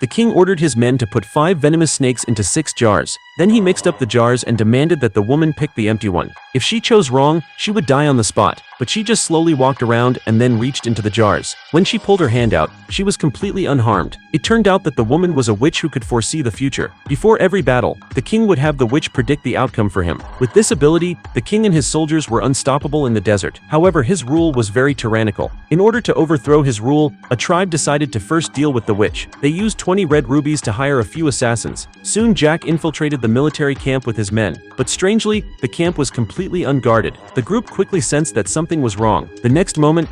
The king ordered his men to put 5 venomous snakes into 6 jars. Then he mixed up the jars and demanded that the woman pick the empty one. If she chose wrong, she would die on the spot. But she just slowly walked around and then reached into the jars. When she pulled her hand out, she was completely unharmed. It turned out that the woman was a witch who could foresee the future. Before every battle, the king would have the witch predict the outcome for him. With this ability, the king and his soldiers were unstoppable in the desert. However, his rule was very tyrannical. In order to overthrow his rule, a tribe decided to first deal with the witch. They used 20 red rubies to hire a few assassins. Soon Jack infiltrated the military camp with his men. But strangely, the camp was completely unguarded. The group quickly sensed that something was wrong. The next moment,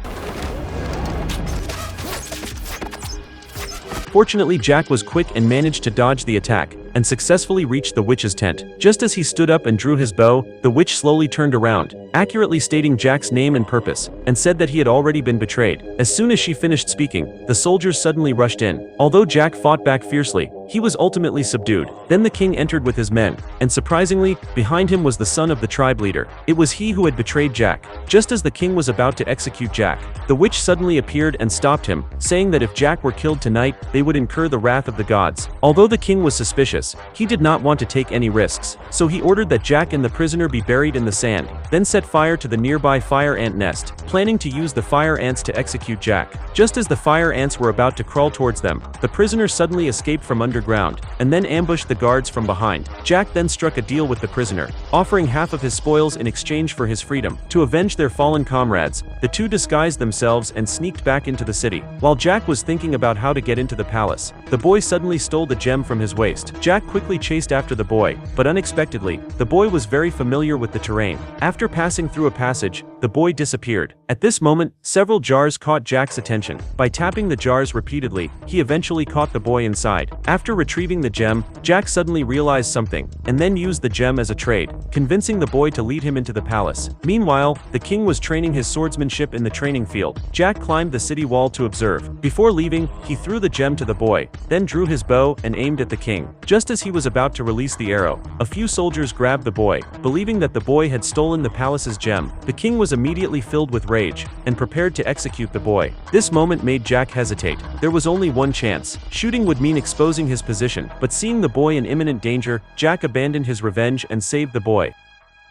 fortunately, Jack was quick and managed to dodge the attack and successfully reached the witch's tent. Just as he stood up and drew his bow, the witch slowly turned around, accurately stating Jack's name and purpose, and said that he had already been betrayed. As soon as she finished speaking, the soldiers suddenly rushed in. Although Jack fought back fiercely, he was ultimately subdued. Then the king entered with his men, and surprisingly, behind him was the son of the tribe leader. It was he who had betrayed Jack. Just as the king was about to execute Jack, the witch suddenly appeared and stopped him, saying that if Jack were killed tonight, they would incur the wrath of the gods. Although the king was suspicious, he did not want to take any risks, so he ordered that Jack and the prisoner be buried in the sand, then set fire to the nearby fire ant nest, planning to use the fire ants to execute Jack. Just as the fire ants were about to crawl towards them, the prisoner suddenly escaped from underground, and then ambushed the guards from behind. Jack then struck a deal with the prisoner, offering half of his spoils in exchange for his freedom. To avenge their fallen comrades, the two disguised themselves and sneaked back into the city. While Jack was thinking about how to get into the palace, the boy suddenly stole the gem from his waist. Jack quickly chased after the boy, but unexpectedly, the boy was very familiar with the terrain. After passing through a passage, the boy disappeared. At this moment, several jars caught Jack's attention. By tapping the jars repeatedly, he eventually caught the boy inside. After retrieving the gem, Jack suddenly realized something, and then used the gem as a trade, convincing the boy to lead him into the palace. Meanwhile, the king was training his swordsmanship in the training field. Jack climbed the city wall to observe. Before leaving, he threw the gem to the boy, then drew his bow and aimed at the king. Just as he was about to release the arrow, a few soldiers grabbed the boy, believing that the boy had stolen the palace's gem. The king was immediately filled with rage and prepared to execute the boy. This moment made Jack hesitate. There was only one chance. Shooting would mean exposing his position, but seeing the boy in imminent danger, Jack abandoned his revenge and saved the boy.